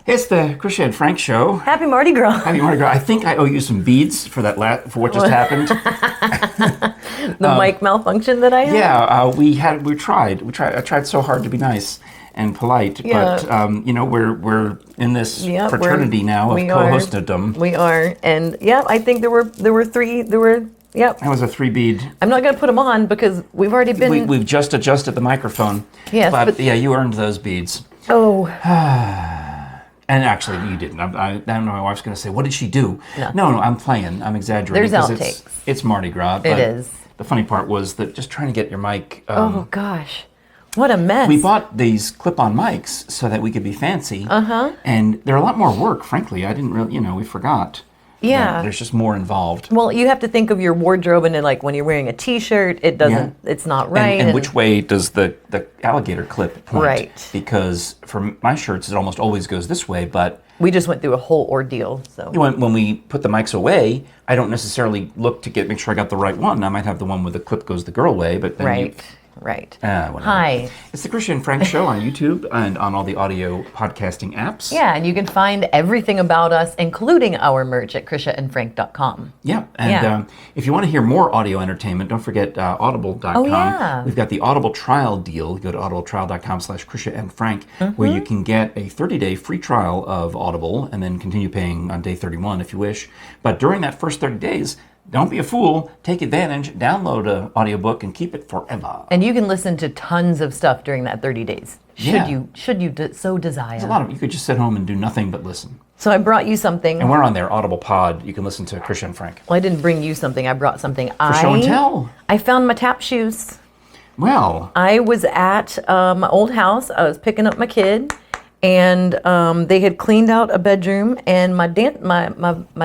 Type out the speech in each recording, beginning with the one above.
It's the Krisha and Frank show. Happy Mardi Gras. Happy Mardi Gras. I think I owe you some beads for that for what just happened. The mic malfunction that I had? Yeah, we tried. I tried so hard to be nice and polite, but we're in this fraternity now of co-hostedom. We are. And I think there were three. Yep. That was a 3-bead. I'm not going to put them on because we've already been... We've just adjusted the microphone. Yes. But you earned those beads. Oh. And actually, you didn't. I know my wife's going to say, what did she do? No, I'm playing. I'm exaggerating. There's outtakes. It's Mardi Gras. It is. The funny part was that just trying to get your mic... oh, gosh. What a mess. We bought these clip-on mics so that we could be fancy. Uh-huh. And they're a lot more work, frankly. I didn't really, we forgot. Yeah. There's just more involved. Well, you have to think of your wardrobe, and like when you're wearing a T-shirt, it doesn't. It's not right. And which way does the alligator clip point? Right. Because for my shirts, it almost always goes this way, but we just went through a whole ordeal. So when we put the mics away, I don't necessarily look to make sure I got the right one. I might have the one where the clip goes the girl way, but then Right. Hi. It's the Krisha and Frank show on YouTube and on all the audio podcasting apps. Yeah, and you can find everything about us, including our merch, at krishaandfrank.com. Yeah, and if you want to hear more audio entertainment, don't forget audible.com. Oh, yeah. We've got the Audible trial deal. Go to audibletrial.com/KrishaandFrank, where you can get a 30-day free trial of Audible and then continue paying on day 31 if you wish. But during that first 30 days, don't be a fool. Take advantage. Download an audiobook and keep it forever. And you can listen to tons of stuff during that 30 days. Should you so desire. There's a lot of you could just sit home and do nothing but listen. So I brought you something. And we're on their Audible Pod. You can listen to Krisha and Frank. Well, I didn't bring you something. I brought something. For show and tell. I found my tap shoes. Well. I was at my old house. I was picking up my kid, and they had cleaned out a bedroom, and my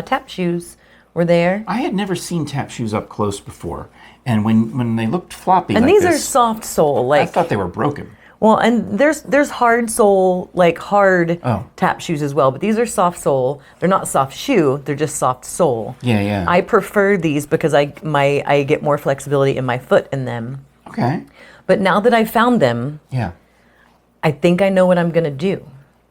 tap shoes were there. I had never seen tap shoes up close before, and when they looked floppy, and like these are soft sole, I thought they were broken. Well, and there's hard sole, like hard tap shoes as well, but these are soft sole. They're not soft shoe; they're just soft sole. Yeah. I prefer these because I get more flexibility in my foot in them. Okay. But now that I found them, I think I know what I'm gonna do.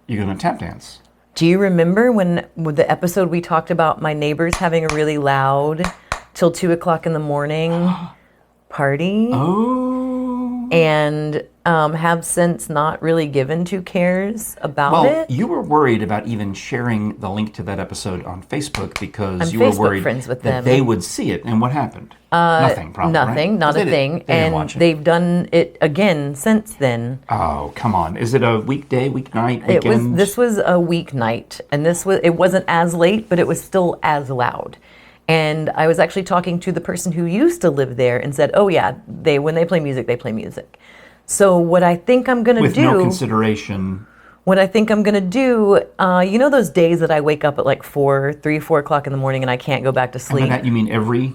You're gonna tap dance. Do you remember with the episode we talked about my neighbors having a really loud till 2:00 in the morning party? Oh. And have since not really given 2 cares about it. You were worried about even sharing the link to that episode on Facebook because I'm you were Facebook worried friends with that them. they would see it. And what happened? Nothing, probably. Nothing, right? not a thing. And they've done it again since then. Oh, come on. Is it a weekday, weeknight, weekend? This was a weeknight, and it wasn't as late, but it was still as loud. And I was actually talking to the person who used to live there and said, oh yeah, when they play music, they play music. So what I think I'm going to do... With no consideration... What I think I'm going to do, you know those days that I wake up at like 4 o'clock in the morning and I can't go back to sleep? And by that you mean every...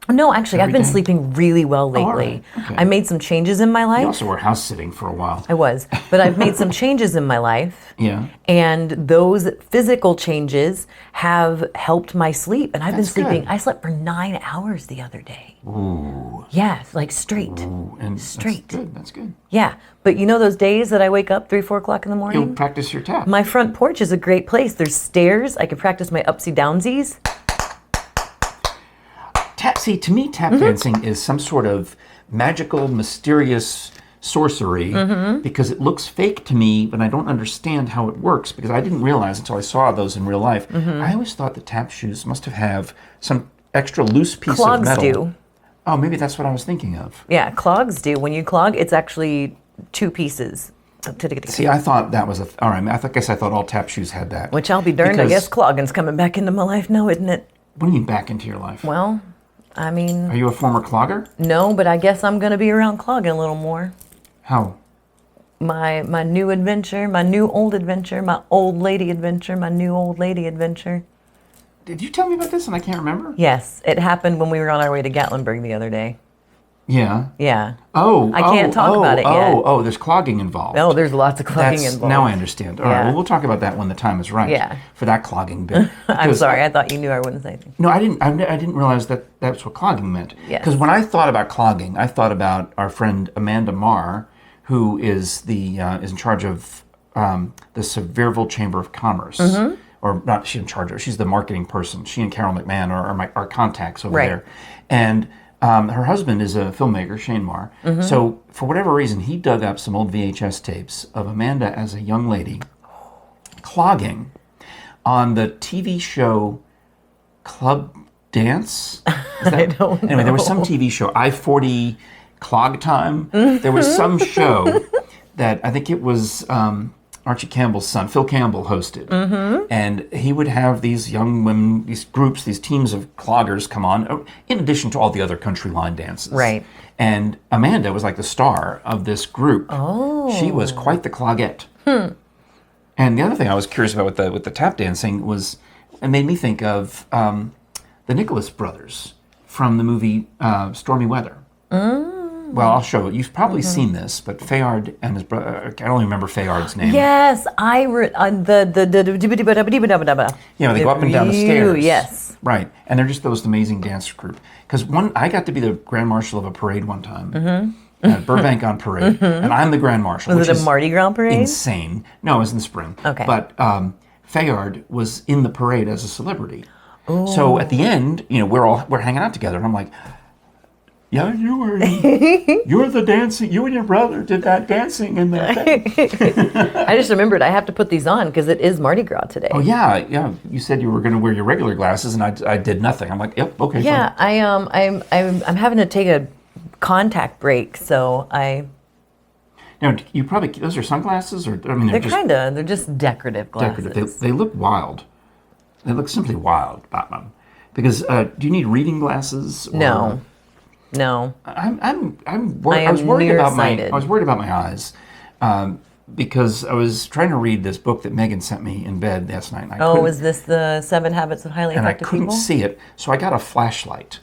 No, actually, I've been sleeping really well lately. Right. Okay. I made some changes in my life. You also were house sitting for a while. I was, but I've made some changes in my life. Yeah. And those physical changes have helped my sleep. And I've been sleeping. Good. I slept for 9 hours the other day. Ooh. Yeah, like straight. Ooh. And straight. That's good. Yeah, but you know those days that I wake up 3, 4 o'clock in the morning? You'll practice your tap. My front porch is a great place. There's stairs. I can practice my upsy downsies. See, to me, tap dancing is some sort of magical, mysterious sorcery because it looks fake to me, but I don't understand how it works because I didn't realize until I saw those in real life. I always thought the tap shoes must have some extra loose piece Clogs of metal. do. Oh, maybe that's what I was thinking of. Yeah, clogs do. When you clog, it's actually 2 pieces. See, I thought that was all right. I guess I thought all tap shoes had that. Which I'll be darned. I guess clogging's coming back into my life now, isn't it? What do you mean back into your life? Well, I mean... Are you a former clogger? No, but I guess I'm going to be around clogging a little more. How? My new adventure, my new old adventure, my old lady adventure, my new old lady adventure. Did you tell me about this and I can't remember? Yes, it happened when we were on our way to Gatlinburg the other day. Yeah. Yeah. I can't talk about it yet. There's clogging involved. No, there's lots of clogging involved. Now I understand. All right, well, we'll talk about that when the time is right. Yeah. For that clogging bit. I'm sorry, I thought you knew I wouldn't say anything. No, I didn't realize that that's what clogging meant. Yes. Because when I thought about clogging, I thought about our friend Amanda Marr, who is is in charge of the Sevierville Chamber of Commerce. Or not, she's in charge of it. She's the marketing person. She and Carol McMahon are our contacts over there. And her husband is a filmmaker, Shane Marr. So for whatever reason, he dug up some old VHS tapes of Amanda as a young lady clogging on the TV show Club Dance. I don't know. Anyway, there was some TV show, I-40 Clog Time. There was some show that I think it was Archie Campbell's son, Phil Campbell, hosted. And he would have these young women, these groups, these teams of cloggers come on, in addition to all the other country line dances. Right. And Amanda was like the star of this group. She was quite the cloggette. And the other thing I was curious about with the tap dancing was, it made me think of the Nicholas brothers from the movie Stormy Weather. Well, I'll show it. You've probably seen this, but Fayard and his brother, I don't even remember Fayard's name. Yes, I Yeah, they go up and down the stairs. Yes. Right, and they're just those amazing dance group. Because I got to be the grand marshal of a parade one time at Burbank on Parade, and I'm the grand marshal. Was it a Mardi Gras parade? Insane. No, it was in the spring. Okay. But Fayard was in the parade as a celebrity. So at the end, we're hanging out together, and I'm like, yeah, you're the dancing. You and your brother did that dancing in the thing. I just remembered I have to put these on because it is Mardi Gras today. Oh yeah. You said you were going to wear your regular glasses, and I did nothing. I'm like, yep, okay. Yeah, fine. I'm having to take a contact break, Now, you probably those are sunglasses, or I mean, they're just decorative glasses. Decorative. They look wild. They look simply wild, Batman. Because do you need reading glasses? Or, No. I'm worried. I was worried about my eyes because I was trying to read this book that Megan sent me in bed last night. And was this the 7 Habits of Highly Effective People? And I couldn't see it, so I got a flashlight.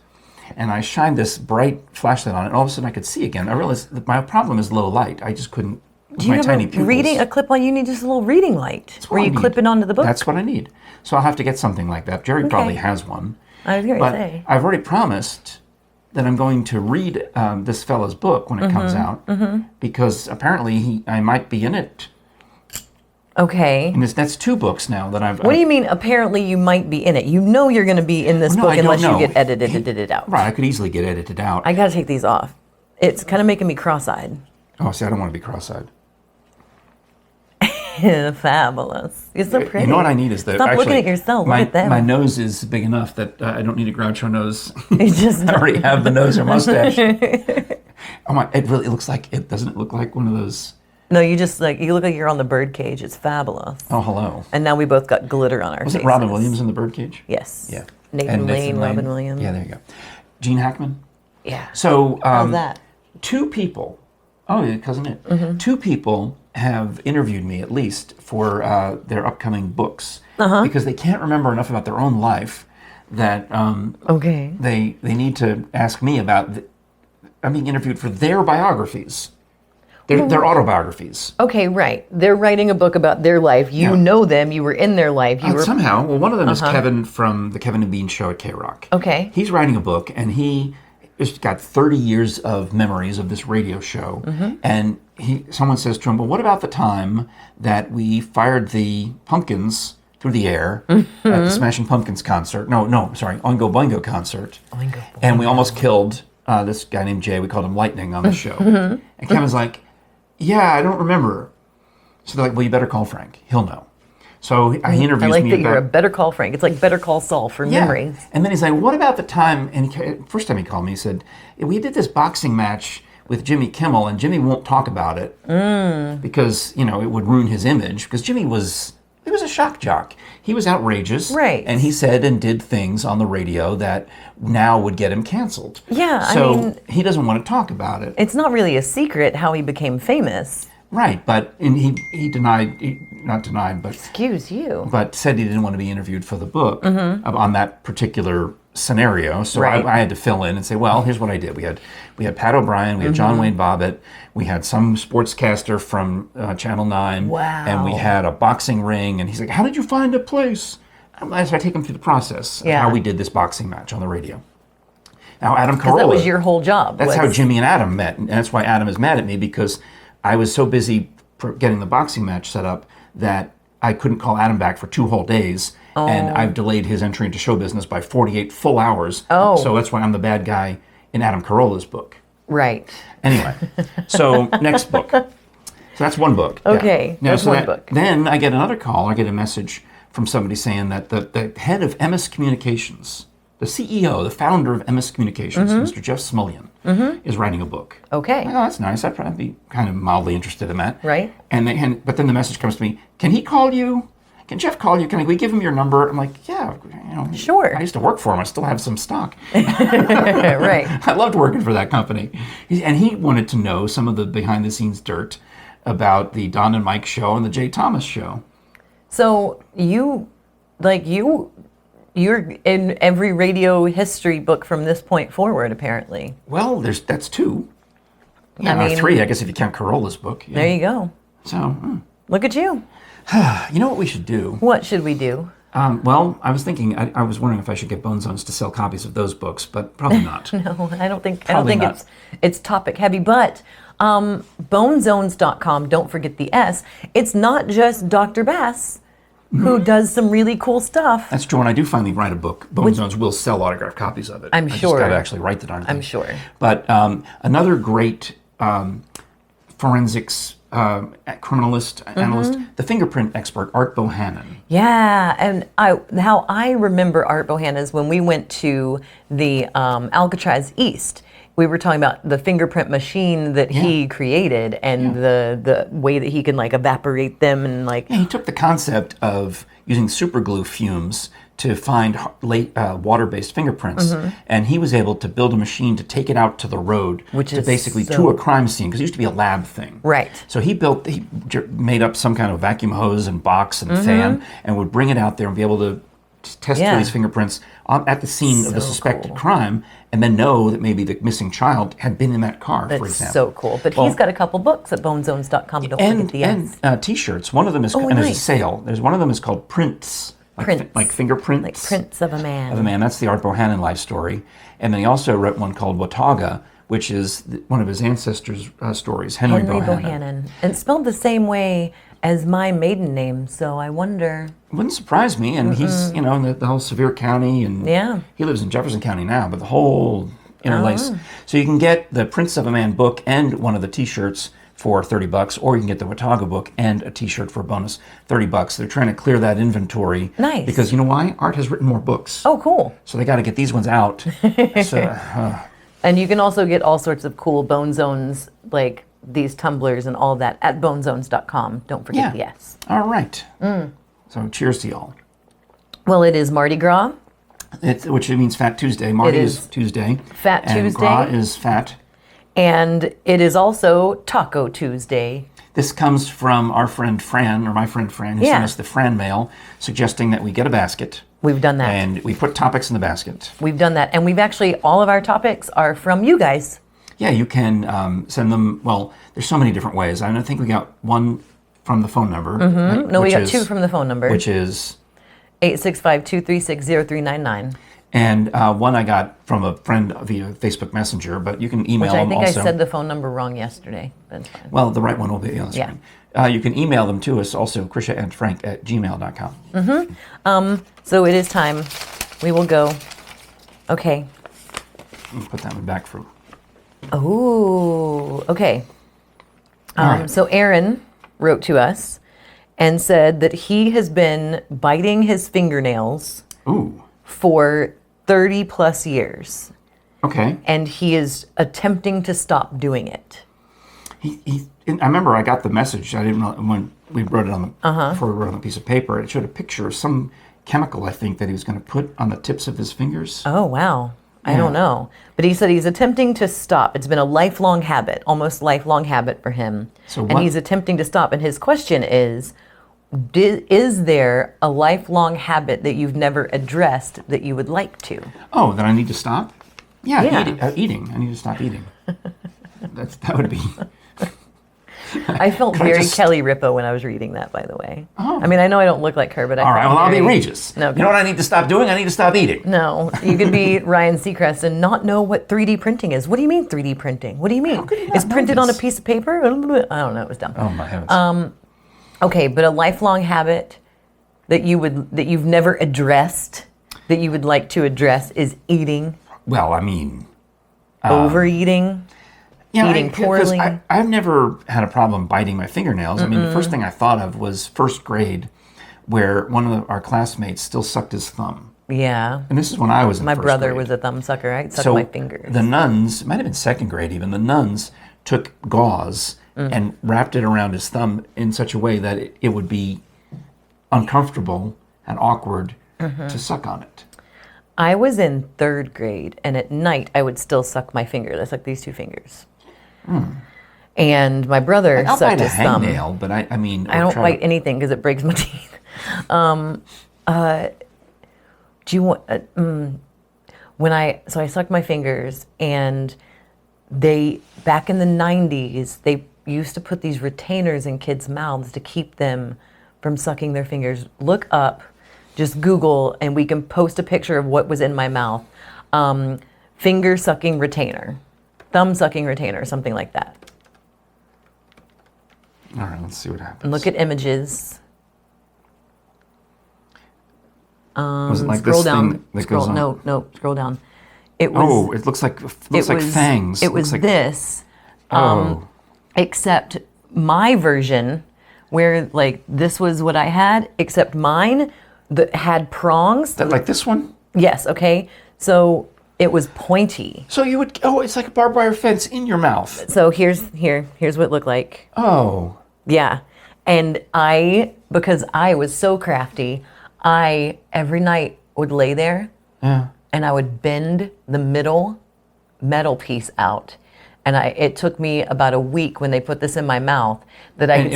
And I shined this bright flashlight on it, and all of a sudden I could see again. I realized that my problem is low light. I just couldn't. Do you have tiny pupils. a clip-on? You need just a little reading light where you clip it onto the book. That's what I need. So I'll have to get something like that. Jerry probably has one. I was going to say. I've already promised that I'm going to read this fellow's book when it comes out, because apparently I might be in it. Okay. And that's 2 books now that I've... What do you mean, apparently you might be in it? You know you're going to be in this book unless you get edited out. Right, I could easily get edited out. I got to take these off. It's kind of making me cross-eyed. Oh, see, I don't want to be cross-eyed. Fabulous. You're so pretty. You know what I need is that... Stop looking at yourself. Look at them. My nose is big enough that I don't need a Groucho nose. I already have the nose or mustache. Oh my! It looks like it. Doesn't it look like one of those... No, you look like you're on the birdcage. It's fabulous. Oh, hello. And now we both got glitter on our faces. Was it Robin Williams in the birdcage? Yes. Yeah. Nathan Lane, Robin Williams. Yeah, there you go. Gene Hackman? Yeah. So, how's that? 2 people, yeah, cousin it. 2 people have interviewed me at least for their upcoming books because they can't remember enough about their own life that they need to ask me about. I'm being interviewed for their biographies. They're autobiographies. Okay, right. They're writing a book about their life. You know them. You were in their life. Somehow. Well, one of them is Kevin from the Kevin and Bean show at KROQ. Okay. He's writing a book, and he has got 30 years of memories of this radio show. And someone says to him, well, what about the time that we fired the pumpkins through the air at the Smashing Pumpkins concert? Sorry, Oingo Boingo concert. Oingo Boingo. And we almost killed this guy named Jay. We called him Lightning on the show. And Kevin's like, yeah, I don't remember. So they're like, well, you better call Frank. He'll know. So he interviews me. I like that you're a Better Call Frank. It's like Better Call Saul for memories. And then he's like, what about the time, and first time he called me, he said, we did this boxing match with Jimmy Kimmel, and Jimmy won't talk about it because, it would ruin his image. Because Jimmy was a shock jock. He was outrageous. Right. And he said and did things on the radio that now would get him canceled. Yeah, So he doesn't want to talk about it. It's not really a secret how he became famous. Right, but he not denied, but... Excuse you. But said he didn't want to be interviewed for the book on that particular scenario. So I had to fill in and say, well, here's what I did. We had Pat O'Brien, we had John Wayne Bobbitt, we had some sportscaster from Channel 9, and we had a boxing ring. And he's like, how did you find a place? So I take him through the process of how we did this boxing match on the radio. Now, Adam Carolla... that was your whole job. That's how Jimmy and Adam met. And that's why Adam is mad at me, because I was so busy getting the boxing match set up that I couldn't call Adam back for 2 whole days, and I've delayed his entry into show business by 48 full hours. Oh. So that's why I'm the bad guy in Adam Carolla's book. Right. Anyway, so next book. So that's one book. Okay, Now, that's one book. Then I get another call. I get a message from somebody saying that the head of MS Communications, the CEO, the founder of MS Communications, Mr. Jeff Smulyan, is writing a book. Okay. Oh, that's nice. I'd probably be kind of mildly interested in that. Right. But then the message comes to me, can he call you? Can Jeff call you? Can we give him your number? I'm like, yeah, Sure. I used to work for him. I still have some stock. Right. I loved working for that company. And he wanted to know some of the behind-the-scenes dirt about the Don and Mike show and the Jay Thomas show. So you're in every radio history book from this point forward, apparently. Well, that's 2. Yeah, I mean, 3, I guess, if you count Carolla's book. Yeah. There you go. So, Look at you. you know what we should do? What should we do? Well, I was thinking, I was wondering if I should get Bone Zones to sell copies of those books, but probably not. No, I don't think not. it's topic heavy, but bonezones.com, don't forget the S. It's not just Dr. Bass who does some really cool stuff. That's true. When I do finally write a book, Bone Zones will sell autographed copies of it. I'm I sure. just got to actually write the darn thing. I'm sure. But another great forensics criminalist, analyst, the fingerprint expert, Art Bohannon. Yeah, and how I remember Art Bohannon is when we went to the Alcatraz East. We were talking about the fingerprint machine that he created and the way that he can like evaporate them and like. Yeah, he took the concept of using superglue fumes to find water-based fingerprints, and he was able to build a machine to take it out to the road, to a crime scene, because it used to be a lab thing. Right. So he made up some kind of vacuum hose and box and fan, and would bring it out there and be able to test for these fingerprints at the scene of the suspected crime, and then know that maybe the missing child had been in that car, for example. That's so cool. But he's got a couple books at bonezones.com. Don't forget the S. And T-shirts. One of them is, and there's a sale. There's one of them is called Prints. Like fingerprints. Like Prints of a Man. That's the Art Bohannon life story. And then he also wrote one called Watauga, which is one of his ancestors' stories, Henry Bohannon. And spelled the same way as my maiden name, so I wonder. It wouldn't surprise me. And he's, in the whole Sevier County, and he lives in Jefferson County now, but the whole interlace. So you can get the Prince of a Man book and one of the T-shirts for $30, or you can get the Watauga book and a T-shirt for a bonus $30. They're trying to clear that inventory. Nice. Because you know why? Art has written more books. Oh, cool. So they got to get these ones out. And you can also get all sorts of cool Bone Zones, like these tumblers and all that at bonezones.com. Don't forget the S. All right. So cheers to y'all. Well, it is Mardi Gras. Which means Fat Tuesday. Mardi is Tuesday. Fat and Tuesday. Gras is fat. And it is also Taco Tuesday. This comes from our friend Fran, or my friend Fran, who sent us the Fran mail, suggesting that we get a basket. We've done that. And we put topics in the basket. We've done that. And we've actually, all of our topics are from you guys. Yeah, you can send them, well, there's so many different ways. I think we got one from the phone number. Right? No, we got 2 from the phone number. Which is? 865-236-0399. And one I got from a friend via Facebook Messenger, but you can email them also. Which I think I said the phone number wrong yesterday. That's fine. Well, the right one will be on the screen. You can email them to us also, krishaandfrank@gmail.com. So it is time. We will go. Okay. Put that one back for... Oh, okay. Right. So Aaron wrote to us and said that he has been biting his fingernails for 30 plus years. Okay. And he is attempting to stop doing it. I remember I got the message. I didn't know when we wrote it on the before we wrote it on a piece of paper. It showed a picture of some chemical, I think, that he was going to put on the tips of his fingers. Oh, wow. I don't know. But he said he's attempting to stop. It's been a lifelong habit, almost lifelong habit for him. And he's attempting to stop. And his question is there a lifelong habit that you've never addressed that you would like to? Oh, that I need to stop? Yeah. Eating. I need to stop eating. That would be... I felt Could I very just- Kelly Ripa when I was reading that, by the way. Oh. I mean, I know I don't look like her, but I All right, felt well, I'll be very- Regis. No, You know what I need to stop doing? I need to stop eating. No, you could be Ryan Seacrest and not know what 3D printing is. What do you mean 3D printing? What do you mean? could you not It's know printed on a this? piece of paper? I don't know. It was dumb. Oh, my heavens. Okay, but a lifelong habit that you've never addressed, that you would like to address, is eating, Well, I mean... overeating. Yeah, Eating 'cause poorly. I've never had a problem biting my fingernails. I mean, the first thing I thought of was first grade, where one of our classmates still sucked his thumb. Yeah. And this is when I was in My first brother grade. was a thumb sucker. I'd suck So my fingers. the nuns, it might have been second grade even, the nuns took gauze and wrapped it around his thumb in such a way that it would be uncomfortable and awkward to suck on it. I was in third grade, and at night I would still suck my fingers. I suck these two fingers. And my brother I'll sucked bite a his thumb. hangnail, but I mean... I don't bite anything because it breaks my teeth. Do you want? So I sucked my fingers, and back in the 90s, they used to put these retainers in kids' mouths to keep them from sucking their fingers. Look up, just Google, and we can post a picture of what was in my mouth. Finger sucking retainer, thumb sucking retainer, something like that. All right, let's see what happens. And look at images. Was it like Scroll this down. thing that Scroll, goes on? no, scroll down. It was. Oh, it looks like fangs. It was looks like, this, Oh, except my version, where like this was what I had, except mine that had prongs. like this one. Yes. Okay. So it was pointy. So you would. Oh, it's like a barbed wire fence in your mouth. So here's what it looked like. Oh, Yeah. And because I was so crafty, I every night would lay there yeah. and I would bend the middle metal piece out. And it took me about a week when they put this in my mouth that I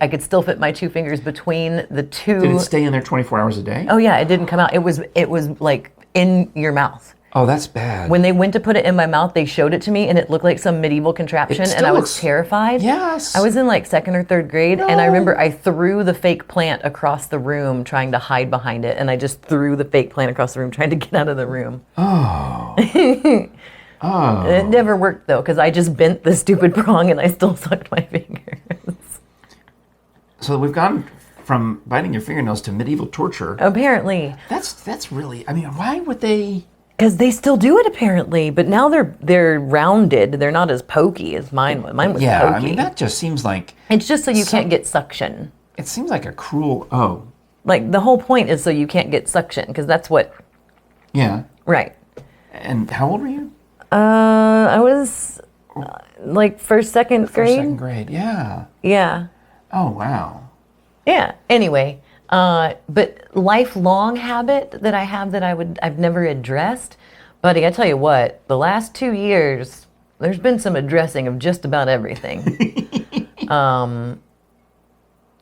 could still fit my two fingers between the two. Did it stay in there 24 hours a day? Oh yeah, it didn't come out. It was like in your mouth. Oh, that's bad. When they went to put it in my mouth, they showed it to me, and it looked like some medieval contraption, It and I still was looks- terrified. Yes. I was in like second or third grade, and I No. remember I threw the fake plant across the room trying to hide behind it, and I just threw the fake plant across the room trying to get out of the room. Oh. It never worked though, because I just bent the stupid prong and I still sucked my fingers. So we've gone from biting your fingernails to medieval torture. Apparently, That's really. I mean, why would they? because they still do it apparently, but now they're rounded. They're not as pokey as mine was. Mine was Yeah, pokey. I mean that just seems like It's just so you can't get suction. it seems like a cruel. Oh, Like the whole point is so you can't get suction, because that's what. yeah. Right. And how old were you? I was like second grade. Second grade. Yeah. Yeah. Oh wow. Yeah. Anyway, but lifelong habit that I have that I've never addressed, buddy. I tell you what, the last 2 years there's been some addressing of just about everything.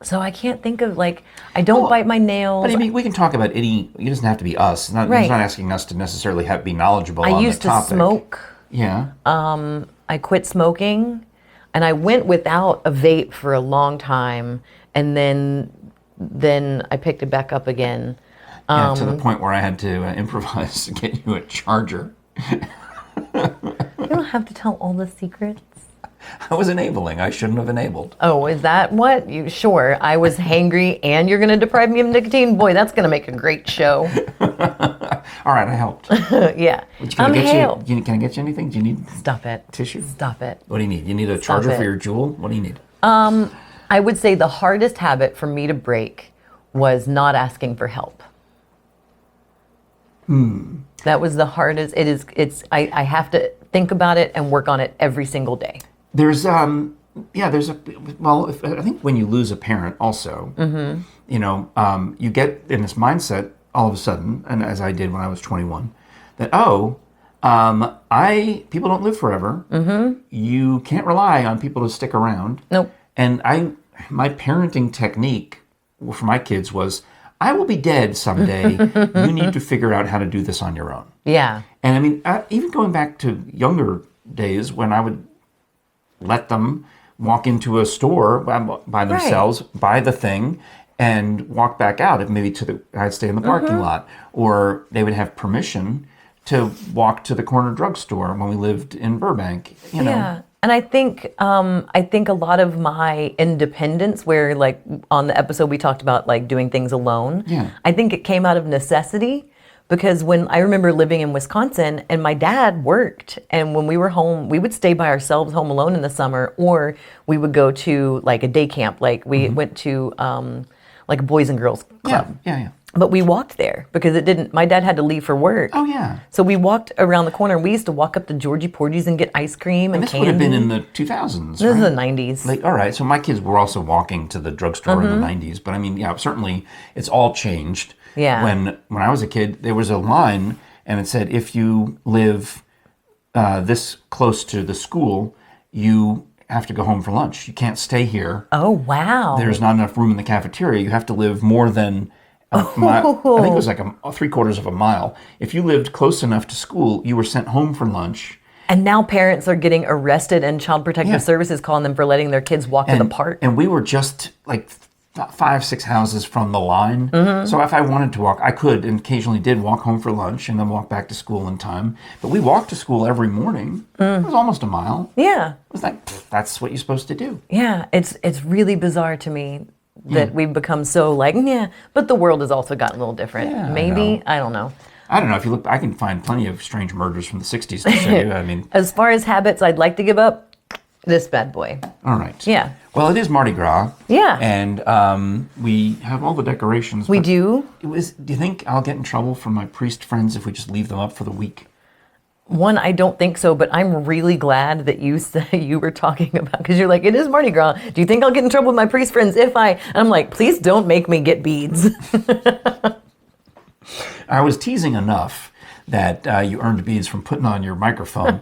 So I can't think of like I don't bite my nails. But I mean, we can talk about any. It doesn't have to be us. It's not, Right. He's not asking us to necessarily be knowledgeable on I the used to topic. smoke. Yeah. I quit smoking, and I went without a vape for a long time, and then I picked it back up again. Yeah, to the point where I had to improvise to get you a charger. You don't have to tell all the secrets. I was enabling. I shouldn't have enabled. Oh, is that what? You sure? I was hangry, and you're going to deprive me of nicotine? Boy, that's going to make a great show. All right, I helped. Yeah. Can I get Hale. you? Can I get you anything? Do you need Stop it. tissue? Stop it. What do you need? You need a charger it. for your Juul? What do you need? I would say the hardest habit for me to break was not asking for help. That was the hardest. I have to think about it and work on it every single day. There's I think when you lose a parent also, you get in this mindset all of a sudden, and as I did when I was 21, that people don't live forever. Mm-hmm. You can't rely on people to stick around. Nope. And my parenting technique for my kids was, I will be dead someday. You need to figure out how to do this on your own. Yeah. And I mean, even going back to younger days when I would let them, walk into a store by themselves, buy the thing, and walk back out. If maybe I'd stay in the parking lot, or they would have permission to walk to the corner drugstore when we lived in Burbank. You know. Yeah. And I think a lot of my independence, where like on the episode we talked about like doing things alone. Yeah. I think it came out of necessity, because when I remember living in Wisconsin and my dad worked, and when we were home, we would stay by ourselves home alone in the summer, or we would go to like a day camp. Like we went to like a Boys and Girls Club. Yeah. But we walked there because my dad had to leave for work. Oh, yeah. So we walked around the corner. We used to walk up to Georgie Porgy's and get ice cream and this candy. would have been in the 2000s, This is the 90s. Like, all right, so my kids were also walking to the drugstore in the 90s. But I mean, yeah, certainly it's all changed. Yeah. When I was a kid, there was a line, and it said, if you live this close to the school, you have to go home for lunch. You can't stay here. Oh, wow. There's not enough room in the cafeteria. You have to live more than a mile. I think it was like a 3/4 of a mile. If you lived close enough to school, you were sent home for lunch. And now parents are getting arrested, and Child Protective Services calling them for letting their kids walk to the park. And we were just like 5-6 houses from the line. So if I wanted to walk, I could, and occasionally did walk home for lunch and then walk back to school in time. But we walked to school every morning. It was almost a mile. Yeah. It was like, that's what you're supposed to do. Yeah. It's really bizarre to me that we've become so like, yeah, but the world has also gotten a little different. Yeah, Maybe, I don't know. I don't know. If you look, I can find plenty of strange murders from the 60s to show you. I mean, As far as habits I'd like to give up, this bad boy. all right. Yeah. Well, it is Mardi Gras. Yeah. And we have all the decorations. We but do. Do you think I'll get in trouble from my priest friends if we just leave them up for the week? One, I don't think so, but I'm really glad that you said you were talking about, because you're like, it is Mardi Gras. Do you think I'll get in trouble with my priest friends if I? And I'm like, please don't make me get beads. I was teasing enough that you earned beads from putting on your microphone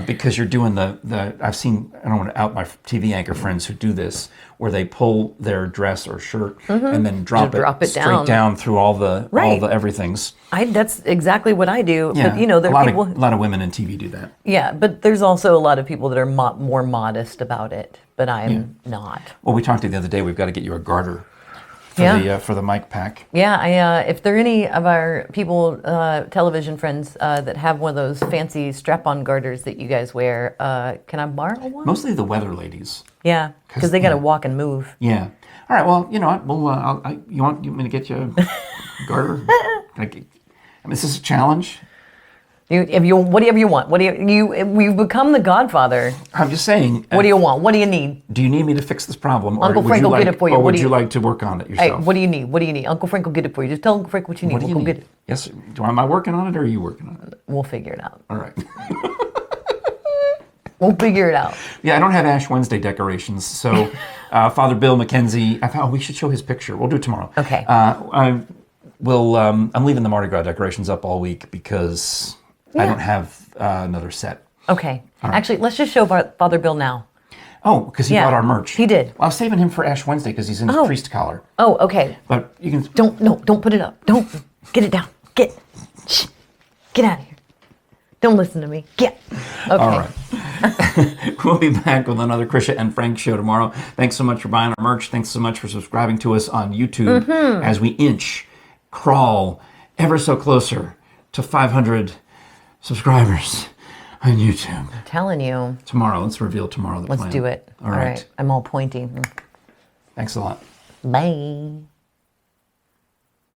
because you're doing I've seen, I don't want to out my TV anchor friends who do this, where they pull their dress or shirt and then drop it straight down through all the everythings. That's exactly what I do. Yeah, But, you know, there are people. A lot of women in TV do that. Yeah, but there's also a lot of people that are more modest about it, but I'm not. Well, we talked the other day, we've got to get you a garter for the mic pack. Yeah, if there are any of our television friends that have one of those fancy strap-on garters that you guys wear, can I borrow one? Mostly the weather ladies. Yeah, because they got to walk and move. Yeah. All right. Well, you know what? We'll. You want me to get you a garter? This is a challenge. Whatever you want. We've become the Godfather. I'm just saying. What do you want? What do you need? Do you need me to fix this problem, Uncle Frank will get it for you. Or would you like to work on it yourself? Hey, what do you need? What do you need? Uncle Frank will get it for you. Just tell Uncle Frank what you need. What do you need? Get it. Yes. Am I working on it, or are you working on it? We'll figure it out. All right. We'll figure it out. Yeah, I don't have Ash Wednesday decorations, so Father Bill McKenzie. We should show his picture. We'll do it tomorrow. Okay. I'm leaving the Mardi Gras decorations up all week because I don't have another set. Okay. Actually, let's just show Father Bill now. Oh, because he bought our merch. He did. Well, I was saving him for Ash Wednesday because he's in his priest collar. Oh, okay. But you can... Don't put it up. Don't. Get it down. Get out of here. Don't listen to me. Get. Okay. All right. We'll be back with another Krisha and Frank show tomorrow. Thanks so much for buying our merch. Thanks so much for subscribing to us on YouTube as we crawl ever so closer to 500 subscribers on YouTube. I'm telling you. Tomorrow. Let's reveal tomorrow the plan. Let's do it. All right. I'm all pointy. Thanks a lot. Bye.